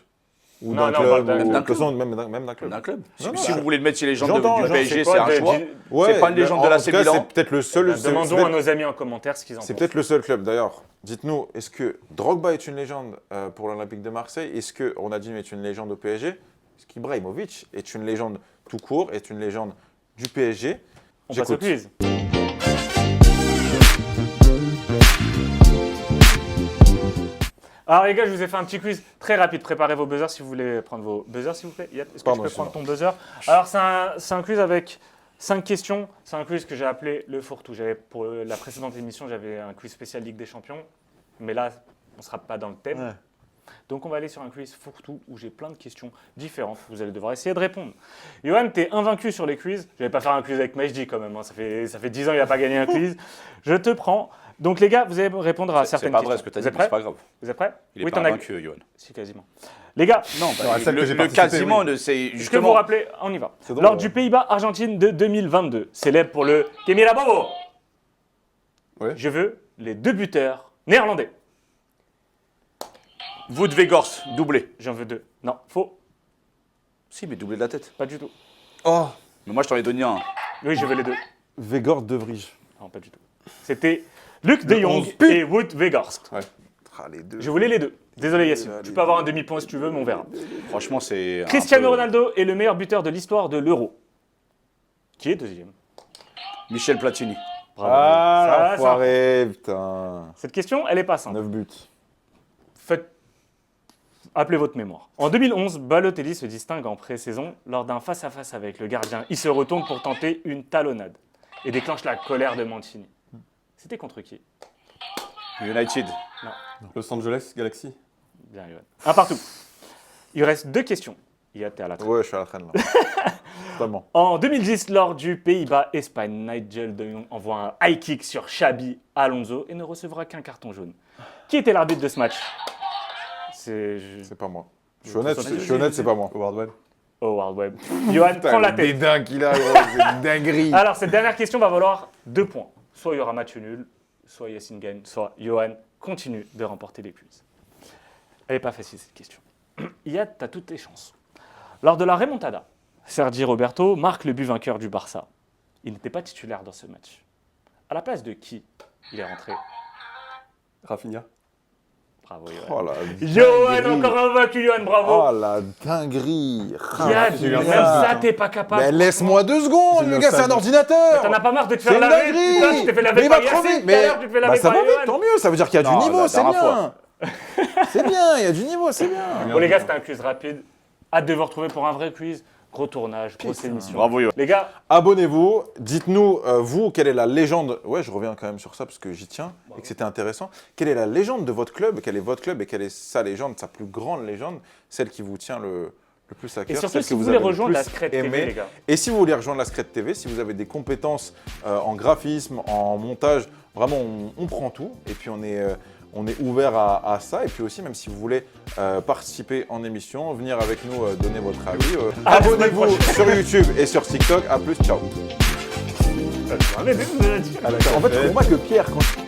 Ou Non, d'un non, on club, parle d'un- ou d'un de toute club. façon, même d'un club. D'un club. Non, Si non, vous voulez le mettre chez les légendes j'entends, du j'entends, PSG, c'est c'est quoi, un de- choix. Ouais, C'est pas une légende de en la tout cas, Milan. c'est peut-être le seul. Demandons à nos amis en commentaire ce qu'ils en C'est pensent. peut-être le seul club d'ailleurs. Dites-nous, est-ce que Drogba est une légende pour l'Olympique de Marseille? Est-ce que Ronaldinho est une légende au PSG? Est-ce qu'Ibrahimovic est une légende tout court, est une légende du PSG? On passe au J'écoute. quiz. Alors les gars, je vous ai fait un petit quiz très rapide. Préparez vos buzzers si vous voulez prendre vos buzzers, s'il vous plaît. Yat, est-ce que Pardon, tu peux prendre ton buzzer? Alors c'est un quiz avec 5 questions. C'est un quiz que j'ai appelé le fourre-tout. Pour la précédente émission, j'avais un quiz spécial Ligue des Champions. Mais là, on ne sera pas dans le thème. Ouais. Donc on va aller sur un quiz fourre-tout où j'ai plein de questions différentes. Vous allez devoir essayer de répondre. Johan, tu es invaincu sur les quiz. Je ne vais pas faire un quiz avec Majdi quand même. Hein. Ça fait 10 ans qu'il n'a pas gagné un quiz. Je te prends. Donc les gars, vous allez répondre à C'est certaines pas questions. vrai ce que tu as Vous dit, êtes mais prêts? c'est pas grave. Vous êtes prêts? Il est Oui, pas t'en as- vaincu, Johan. Si, quasiment. Les gars, Non, à celle que j'ai le participé, quasiment, oui. c'est est-ce que vous vous justement. rappelez? On y va. C'est drôle, Lors ouais. du Pays-Bas-Argentine de 2022, célèbre pour le Kemira Bobo. Ouais. Je veux les 2 buteurs néerlandais. Wout Weghorst, doublé. J'en veux 2. Non, faux. Si, mais doublé de la tête. Pas du tout. Oh, Mais moi, je t'en ai donné un. Oui, je veux les 2. Vegord De Vrij. Non, pas du tout. C'était Luc de Jong 11 putes. et Wout Weghorst. Ah, les deux. Je voulais les 2. Désolé Yassine. Allez, Tu peux avoir un demi-point si tu veux, mais on verra. Franchement, c'est. un Cristiano peu- Ronaldo est le meilleur buteur de l'histoire de l'Euro. Qui est deuxième? Michel Platini. Bravo. Ah, Ça, foiré, putain. Cette question, elle est pas simple. 9 buts. Appelez votre mémoire. En 2011, Balotelli se distingue en pré-saison lors d'un face-à-face avec le gardien. Il se retourne pour tenter une talonnade et déclenche la colère de Mancini. C'était contre qui? United. Los Angeles Galaxy. Bien, Johan. Un partout. Il reste 2 questions. Yat, t'es à la traîne. Ouais, je suis à la traîne là. Totalement. En 2010, lors du Pays-Bas-Espagne, Nigel de Jong envoie un high kick sur Xabi Alonso et ne recevra qu'un carton jaune. Qui était l'arbitre de ce match? C'est pas moi. Je suis Faut honnête, s'en je suis honnête, c'est pas moi. Howard Webb. Howard Webb. Johan, prends la tête. dédain qu'il a, gros, c'est une dinguerie. Alors, cette dernière question va valoir 2 points. Soit il y aura match nul, soit Yassine gagne, soit Johan continue de remporter les quiz. Elle n'est pas facile, cette question. Yad, tu as toutes tes chances. Lors de la remontada, Sergi Roberto marque le but vainqueur du Barça. Il n'était pas titulaire dans ce match. À la place de qui il est rentré? Rafinha. Bravo, Oh Johan. la Johan, dinguerie. encore un vaincu, Johan, bravo. Oh la dinguerie. Yann, j'ai eu un même flash, ça, t'es pas capable. Mais laisse-moi 2 secondes, C'est le gars, c'est un nostalgie. ordinateur. T'en as pas marre de te C'est faire une laver. dinguerie. Putain, je t'ai fait laver Mais il va par trop Yacine, vite. tout à l'heure, tu te fais laver ça par va vite, Johan. tant mieux. Ça veut dire qu'il y a Non, du niveau, la c'est dernière bien. C'est bien, il y a du niveau, c'est bien. Bon, les gars, c'était un quiz rapide. Hâte de vous retrouver pour un vrai quiz. Gros tournage, grosse émission. Bravo, Johan. Les gars, Abonnez-vous, dites-nous, vous, quelle est la légende. Ouais, je reviens quand même sur ça parce que j'y tiens et que c'était intéressant. Quelle est la légende de votre club? Quel est votre club et quelle est sa légende, sa plus grande légende, celle qui vous tient le plus à et cœur, surtout, celle si que vous vous voulez avez le rejoindre la plus Scred aimée. TV, les gars. Et si vous voulez rejoindre la Scred TV, si vous avez des compétences en graphisme, en montage, vraiment, on prend tout. Et puis, on est ouvert à ça. Et puis aussi, même si vous voulez participer en émission, venir avec nous donner votre avis, À la semaine abonnez-vous prochaine. sur YouTube et sur TikTok. À plus, ciao. Allez, En fait, je comprends pas que Pierre, quand